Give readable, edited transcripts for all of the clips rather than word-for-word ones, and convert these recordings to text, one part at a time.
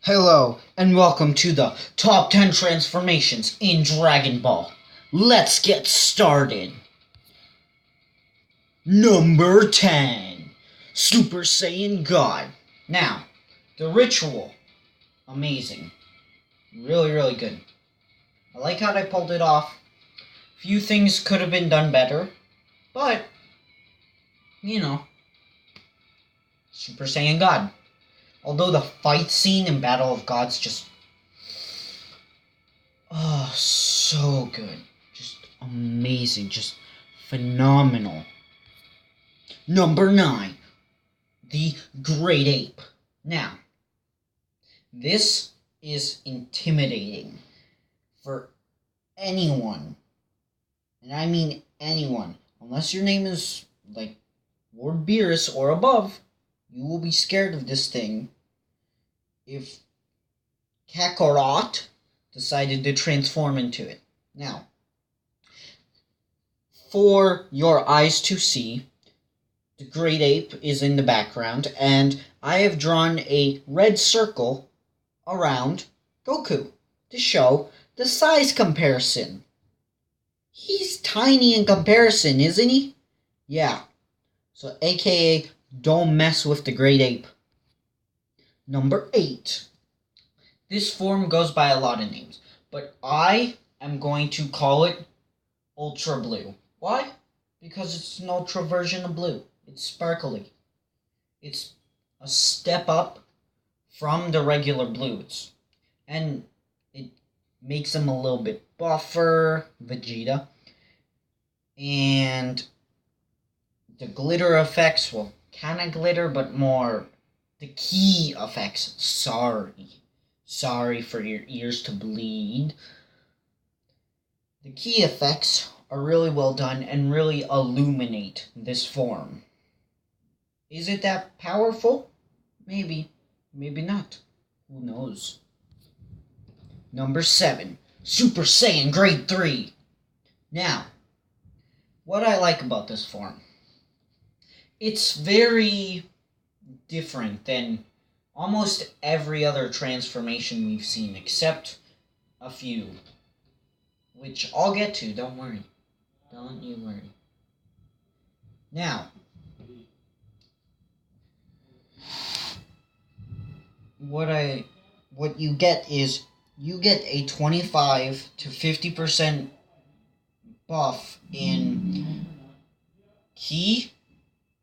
Hello, and welcome to the Top 10 Transformations in Dragon Ball. Let's get started. Number 10, Super Saiyan God. Now, the ritual, amazing. Really good. I like how they pulled it off. Few things could have been done better, but, Super Saiyan God. Although the fight scene in Battle of Gods just... oh, so good. Just amazing. Just phenomenal. Number 9. The Great Ape. Now, this is intimidating for anyone. And I mean anyone. Unless your name is, like, Lord Beerus or above, you will be scared of this thing if Kakarot decided to transform into it. Now, for your eyes to see, the Great Ape is in the background, and I have drawn a red circle around Goku to show the size comparison. He's tiny in comparison, isn't he? Yeah. So, aka, don't mess with the Great Ape. Number 8. This form goes by a lot of names, but I am going to call it Ultra Blue. Why? Because it's an ultra version of blue. It's sparkly. It's a step up from the regular blues. And it makes him a little bit buffer, Vegeta. And the glitter effects, well, kind of glitter, but more the key effects. Sorry for your ears to bleed. The key effects are really well done and really illuminate this form. Is it that powerful? Maybe. Maybe not. Who knows? Number 7. Super Saiyan Grade 3. Now, what I like about this form, it's very different than almost every other transformation we've seen, except a few, which I'll get to, don't worry. Don't you worry. Now, what you get is, you get a 25 to 50% buff in ki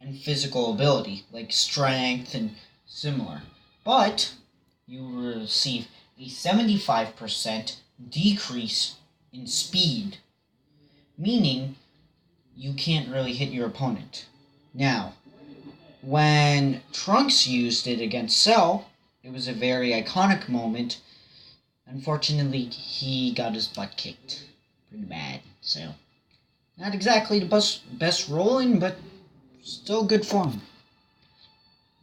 and physical ability, like strength and similar. But you receive a 75% decrease in speed, meaning you can't really hit your opponent. Now, when Trunks used it against Cell, it was a very iconic moment. Unfortunately, he got his butt kicked pretty bad, so not exactly the best rolling, but still good form.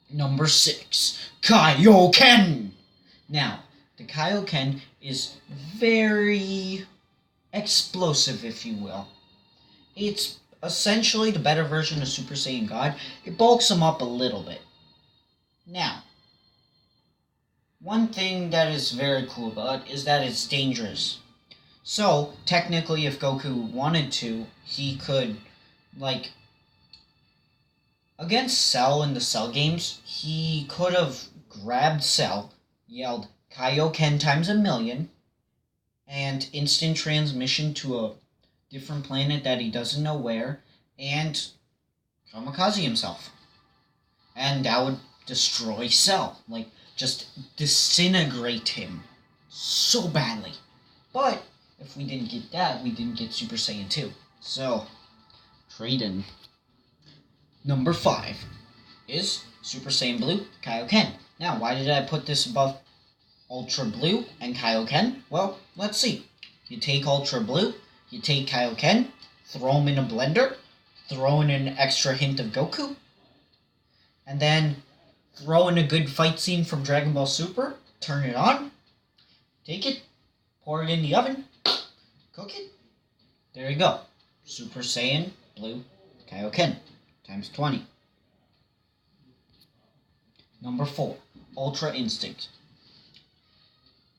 Number 6, Kaioken. Now, the Kaioken is very explosive, if you will. It's essentially the better version of Super Saiyan God. It bulks him up a little bit. Now, one thing that is very cool about it is that it's dangerous. So, technically, if Goku wanted to, he could, like, against Cell in the Cell games, he could have grabbed Cell, yelled Kaioken times 1,000,000, and instant transmission to a different planet that he doesn't know where, and kamikaze himself. And that would destroy Cell. Like, just disintegrate him so badly. But if we didn't get that, we didn't get Super Saiyan 2. So, trade in. Number 5 is Super Saiyan Blue Kaioken. Now, why did I put this above Ultra Blue and Kaioken? Well, let's see. You take Ultra Blue, you take Kaioken, throw them in a blender, throw in an extra hint of Goku, and then throw in a good fight scene from Dragon Ball Super, turn it on, take it, pour it in the oven, cook it. There you go. Super Saiyan Blue Kaioken times 20. Number 4, Ultra Instinct.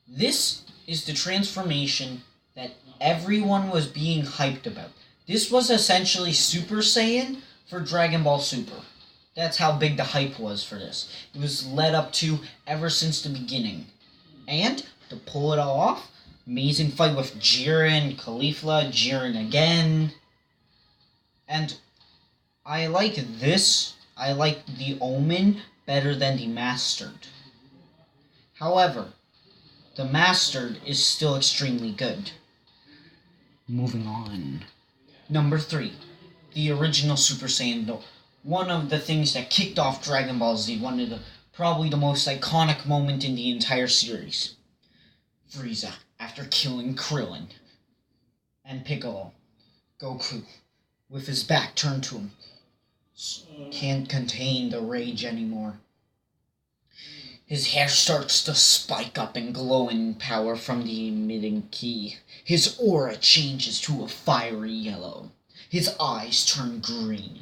This is the transformation that everyone was being hyped about. This was essentially Super Saiyan for Dragon Ball Super. That's how big the hype was for this. It was led up to ever since the beginning. And to pull it all off, amazing fight with Jiren, Caulifla, Jiren again. And I like this. I like the Omen better than the Mastered. However, the Mastered is still extremely good. Moving on. Number 3. The original Super Saiyan. One of the things that kicked off Dragon Ball Z. One of the probably the most iconic moment in the entire series. Frieza, after killing Krillin and Piccolo. Goku, with his back turned to him, can't contain the rage anymore. His hair starts to spike up and glow in power from the emitting ki. His aura changes to a fiery yellow. His eyes turn green.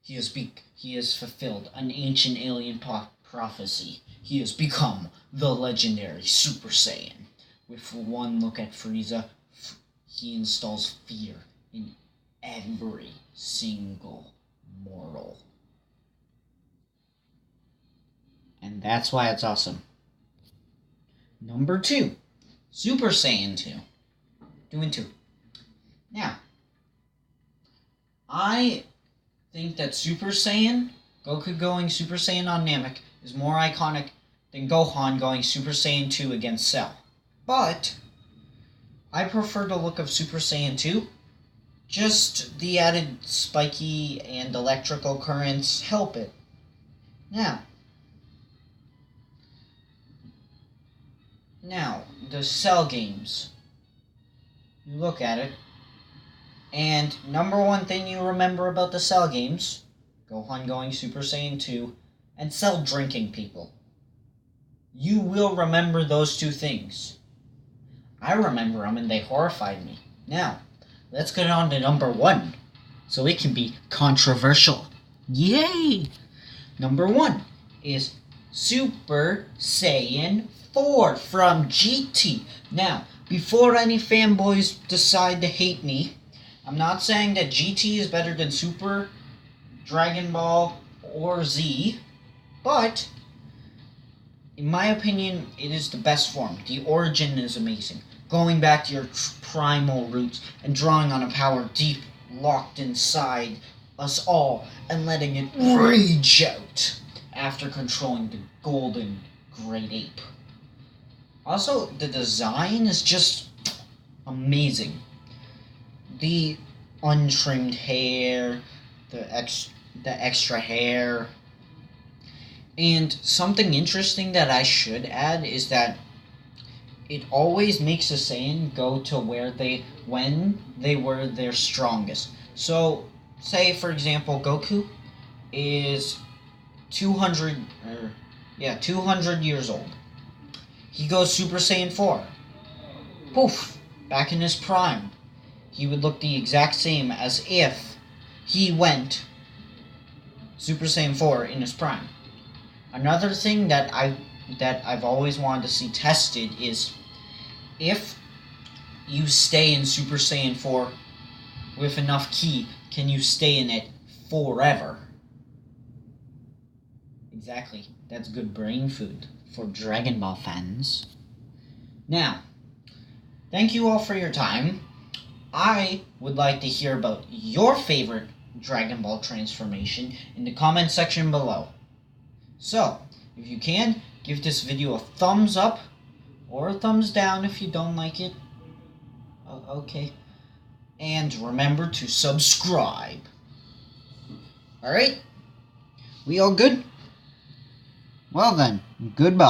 He has fulfilled an ancient alien prophecy. He has become the legendary Super Saiyan. With one look at Frieza, he installs fear in every single mortal. And that's why it's awesome. Number 2, Super Saiyan 2. 2 and 2. Now, I think that Super Saiyan, Goku going Super Saiyan on Namek, is more iconic than Gohan going Super Saiyan 2 against Cell. But I prefer the look of Super Saiyan 2. Just the added spiky and electrical currents help it. Now, the Cell games. You look at it, and number 1 thing you remember about the Cell games, Gohan going Super Saiyan 2, and Cell drinking people. You will remember those 2 things. I remember them and they horrified me. Now, let's get on to number 1, so it can be controversial. Yay! Number 1 is Super Saiyan 4 from GT. Now, before any fanboys decide to hate me, I'm not saying that GT is better than Super, Dragon Ball, or Z, but in my opinion, it is the best form. The origin is amazing. Going back to your primal roots and drawing on a power deep locked inside us all and letting it rage out after controlling the golden great ape. Also, the design is just amazing. The untrimmed hair, the extra hair. And something interesting that I should add is that it always makes a Saiyan go to when they were their strongest. So, say for example, Goku is 200 years old. He goes Super Saiyan 4. Poof, back in his prime. He would look the exact same as if he went Super Saiyan 4 in his prime. Another thing that I've always wanted to see tested is if you stay in Super Saiyan 4 with enough ki, can you stay in it forever? Exactly. That's good brain food for Dragon Ball fans. Now, thank you all for your time. I would like to hear about your favorite Dragon Ball transformation in the comment section below. So, if you can, give this video a thumbs up or a thumbs down if you don't like it. Okay. And remember to subscribe. Alright? We all good? Well then, goodbye.